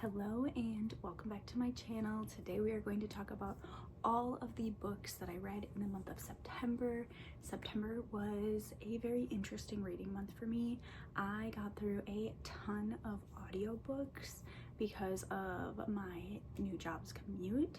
Hello and welcome back to my channel. Today we are going to talk about all of the books that I read in the month of September. September was a very interesting reading month for me. I got through a ton of audiobooks because of my new job's commute.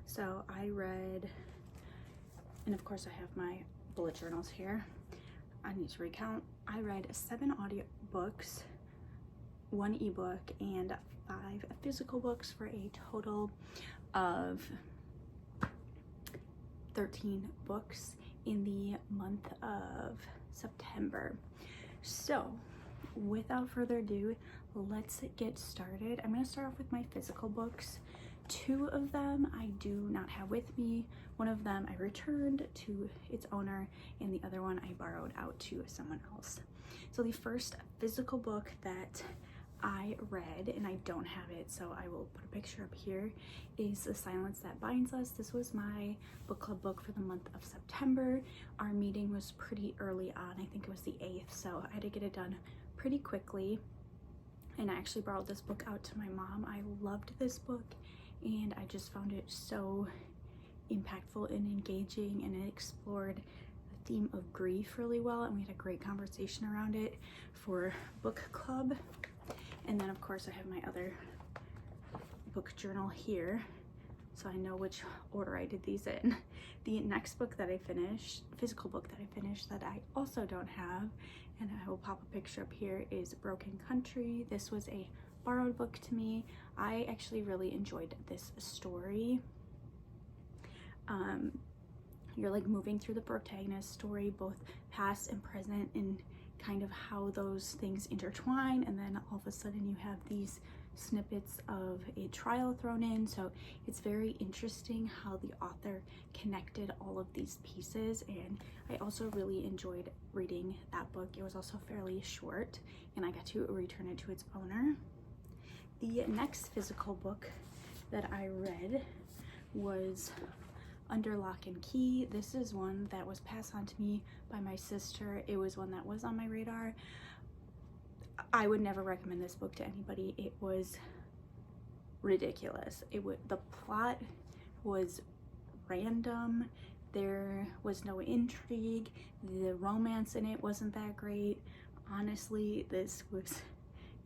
So I read, and of course I have my bullet journals here. I need to recount. I read 7 audiobooks, 1 ebook, and 5 physical books for a total of 13 books in the month of September. So without further ado, let's get started. I'm going to start off with my physical books. 2 of them I do not have with me. One of them I returned to its owner, and the other one I borrowed out to someone else. So the first physical book that I read, and I don't have it, so I will put a picture up here, is The Silence That Binds Us. This was my book club book for the month of September. Our meeting was pretty early on. I think it was the 8th, so I had to get it done pretty quickly. And I actually borrowed this book out to my mom. I loved this book, and I just found it so impactful and engaging, and it explored the theme of grief really well, and we had a great conversation around it for book club. And then of course I have my other book journal here, so I know which order I did these in. The next book that I finished, physical book that I finished that I also don't have, and I will pop a picture up here, is Broken Country. This was a borrowed book to me. I actually really enjoyed this story. You're like moving through the protagonist's story, both past and present, and kind of how those things intertwine, and then all of a sudden you have these snippets of a trial thrown in. So it's very interesting how the author connected all of these pieces, and I also really enjoyed reading that book. It was also fairly short, and I got to return it to its owner. The next physical book that I read was Under Lock and Key. This is one that was passed on to me by my sister. It was one that was on my radar. I would never recommend this book to anybody. It was ridiculous. The plot was random. There was no intrigue. The romance in it wasn't that great. Honestly, this was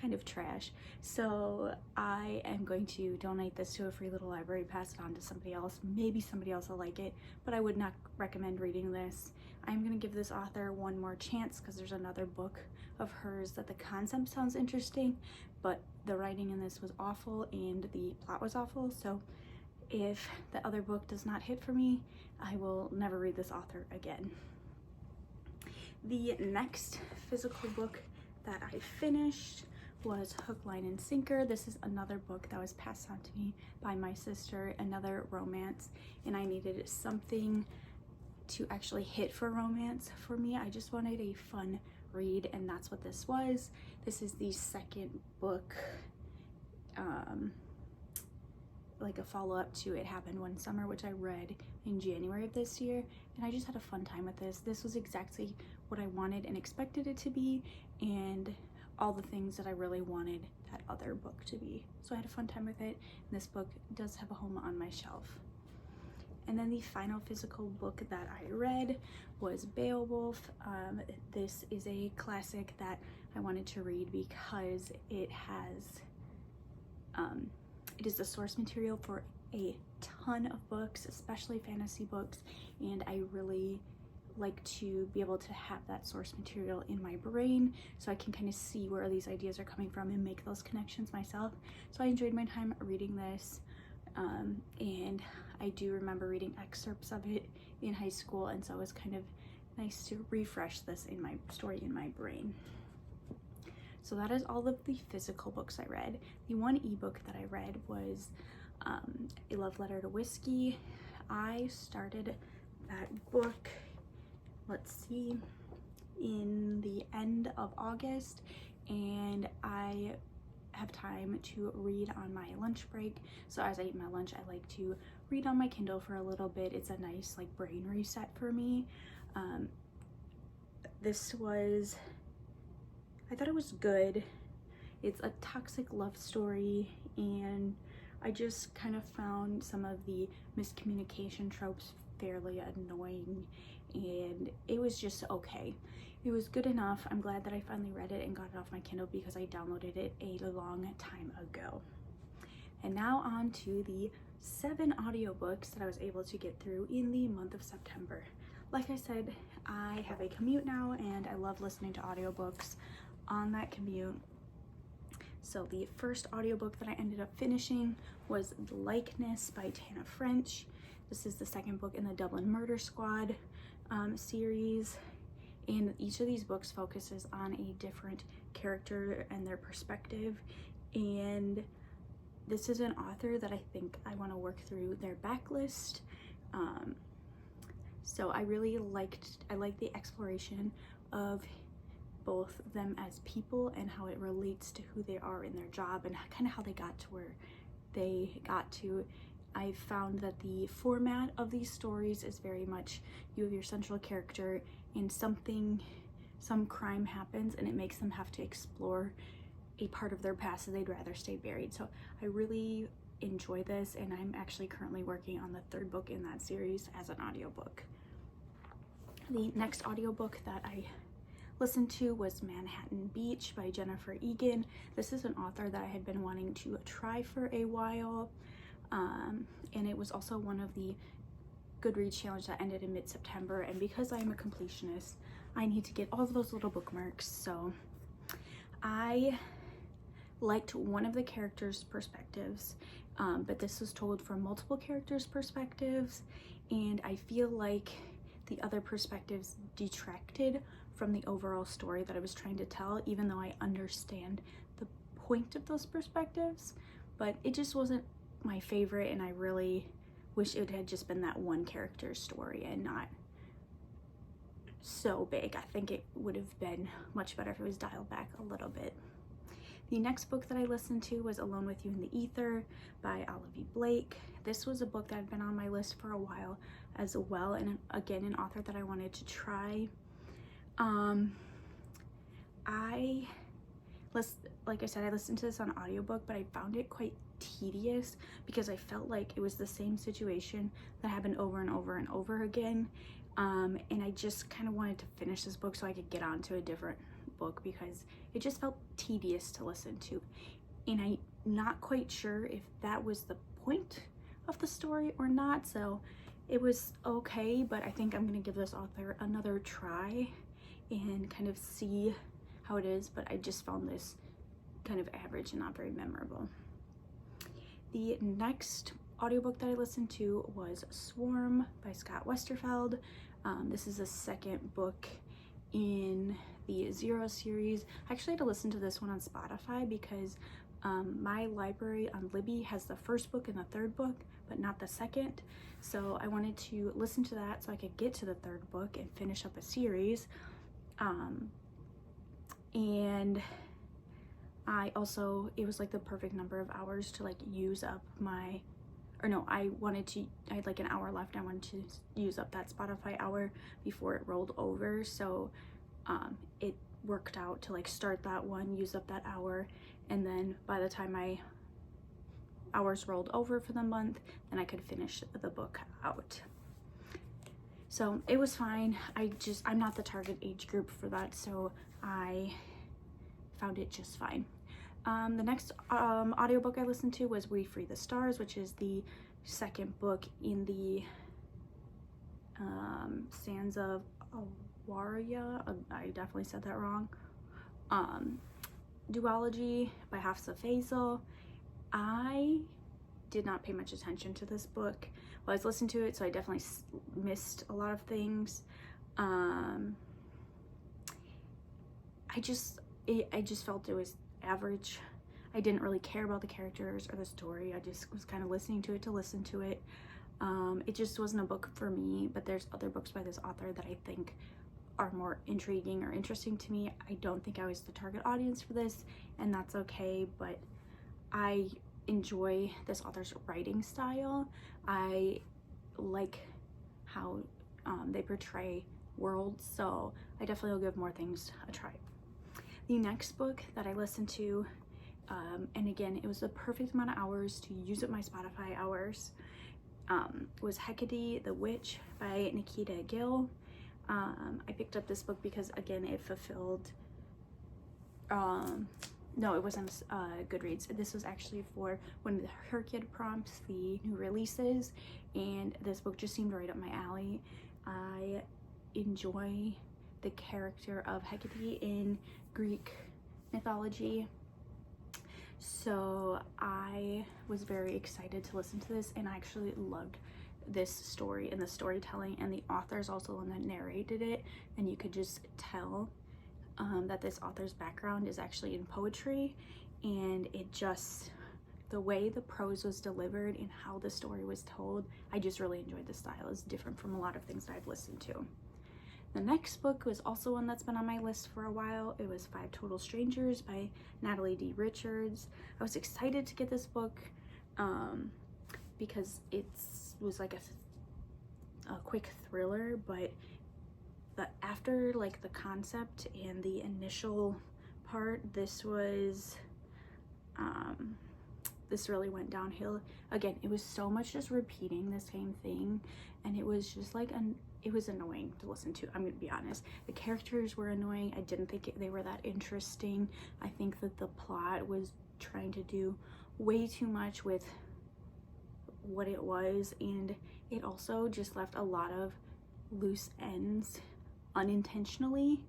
kind of trash. So I am going to donate this to a free little library, pass it on to somebody else. Maybe somebody else will like it, but I would not recommend reading this. I'm going to give this author one more chance because there's another book of hers that the concept sounds interesting, but the writing in this was awful and the plot was awful. So if the other book does not hit for me, I will never read this author again. The next physical book that I finished was Hook, Line, and Sinker. This is another book that was passed on to me by my sister, another romance, and I needed something to actually hit for romance for me. I just wanted a fun read, and that's what this was. This is the second book, like a follow-up to It Happened One Summer, which I read in January of this year, and I just had a fun time with this. This was exactly what I wanted and expected it to be, and all the things that I really wanted that other book to be. So I had a fun time with it, and this book does have a home on my shelf. And then the final physical book that I read was Beowulf. This is a classic that I wanted to read because it is the source material for a ton of books, especially fantasy books, and I really like to be able to have that source material in my brain so I can kind of see where these ideas are coming from and make those connections myself. So I enjoyed my time reading this, and I do remember reading excerpts of it in high school, and so it was kind of nice to refresh this in my story in my brain. So that is all of the physical books I read. The one ebook that I read was A Love Letter to Whiskey. I started that book, let's see, in the end of August, and I have time to read on my lunch break. So as I eat my lunch, I like to read on my Kindle for a little bit. It's a nice like brain reset for me. I thought it was good. It's a toxic love story, and I just kind of found some of the miscommunication tropes fairly annoying, and it was just okay. It was good enough. I'm glad that I finally read it and got it off my Kindle because I downloaded it a long time ago. And now on to the 7 audiobooks that I was able to get through in the month of September. Like I said, I have a commute now and I love listening to audiobooks on that commute. So the first audiobook that I ended up finishing was The Likeness by Tana French. This is the second book in the Dublin Murder Squad series, and each of these books focuses on a different character and their perspective, and this is an author that I think I want to work through their backlist. So I really liked the exploration of both of them as people and how it relates to who they are in their job and kind of how they got to where they got to. I found that the format of these stories is very much you have your central character and some crime happens and it makes them have to explore a part of their past that they'd rather stay buried. So I really enjoy this, and I'm actually currently working on the 3rd book in that series as an audiobook. The next audiobook that I listened to was Manhattan Beach by Jennifer Egan. This is an author that I had been wanting to try for a while, and it was also one of the Goodreads challenge that ended in mid-September, and because I'm a completionist, I need to get all of those little bookmarks. So I liked one of the characters' perspectives, but this was told from multiple characters' perspectives, and I feel like the other perspectives detracted from the overall story that I was trying to tell, even though I understand the point of those perspectives. But it just wasn't my favorite, and I really wish it had just been that one character's story and not so big. I think it would have been much better if it was dialed back a little bit. The next book that I listened to was Alone with You in the Ether by Olivia Blake. This was a book that had been on my list for a while as well, and again, an author that I wanted to try. Like I said, I listened to this on audiobook, but I found it quite tedious because I felt like it was the same situation that happened over and over and over again. And I just kind of wanted to finish this book so I could get on to a different book because it just felt tedious to listen to. And I'm not quite sure if that was the point of the story or not, so it was okay, but I think I'm gonna give this author another try and kind of see how it is, but I just found this kind of average and not very memorable. The next audiobook that I listened to was Swarm by Scott Westerfeld. This is the 2nd book in the Zero series. I actually had to listen to this one on Spotify because my library on Libby has the 1st book and the 3rd book, but not the 2nd. So I wanted to listen to that so I could get to the 3rd book and finish up a series. And it was like the perfect number of hours to like use up I had like an hour left. I wanted to use up that Spotify hour before it rolled over. So it worked out to like start that one, use up that hour, and then by the time my hours rolled over for the month, then I could finish the book out. So it was fine. I'm not the target age group for that, so I found it just fine. The next audiobook I listened to was We Free the Stars, which is the 2nd book in the Sands of Awaria. I definitely said that wrong. Duology by Hafsa Faisal. I did not pay much attention to this book while I was listening to it, so I definitely missed a lot of things. I just felt it was average. I didn't really care about the characters or the story. I just was kind of listening to it to listen to it. It just wasn't a book for me, but there's other books by this author that I think are more intriguing or interesting to me. I don't think I was the target audience for this, and that's okay, but I enjoy this author's writing style. I like how they portray worlds, so I definitely will give more things a try. The next book that I listened to And again, it was the perfect amount of hours to use up my Spotify hours. Was Hecate the Witch by Nikita Gill. I picked up this book because, again, it fulfilled, no, it wasn't Goodreads. This was actually for one of her kid prompts, the new releases, and this book just seemed right up my alley. I enjoy the character of Hecate in Greek mythology, so I was very excited to listen to this, and I actually loved this story and the storytelling, and the author's also the one that narrated it, and you could just tell that this author's background is actually in poetry, and it just, the way the prose was delivered and how the story was told, I just really enjoyed the style. It's different from a lot of things that I've listened to. The next book was also one that's been on my list for a while. It was Five Total Strangers by Natalie D. Richards. I was excited to get this book because it was like a quick thriller, but after like the concept and the initial part, this really went downhill. Again, it was so much just repeating the same thing, and it was just like it was annoying to listen to. I'm gonna be honest. The characters were annoying. I didn't think they were that interesting. I think that the plot was trying to do way too much with what it was, and it also just left a lot of loose ends unintentionally.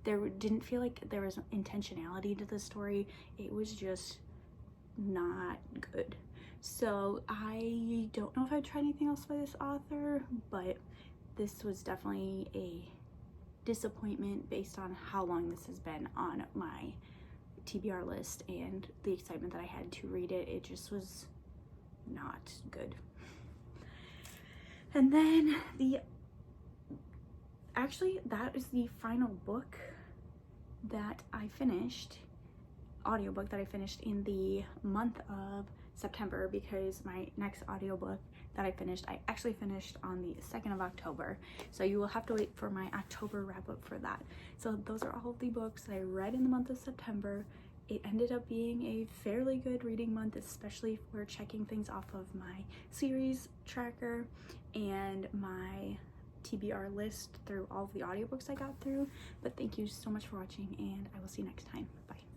There didn't feel like there was intentionality to the story. It was just not good. So I don't know if I'd try anything else by this author, but this was definitely a disappointment based on how long this has been on my TBR list and the excitement that I had to read it. It just was not good. And then actually that is the final book that I finished, audiobook that I finished in the month of September, because my next audiobook that I actually finished on the 2nd of October. So you will have to wait for my October wrap up for that. So those are all of the books I read in the month of September. It ended up being a fairly good reading month, especially for checking things off of my series tracker and my TBR list through all of the audiobooks I got through. But thank you so much for watching, and I will see you next time. Bye.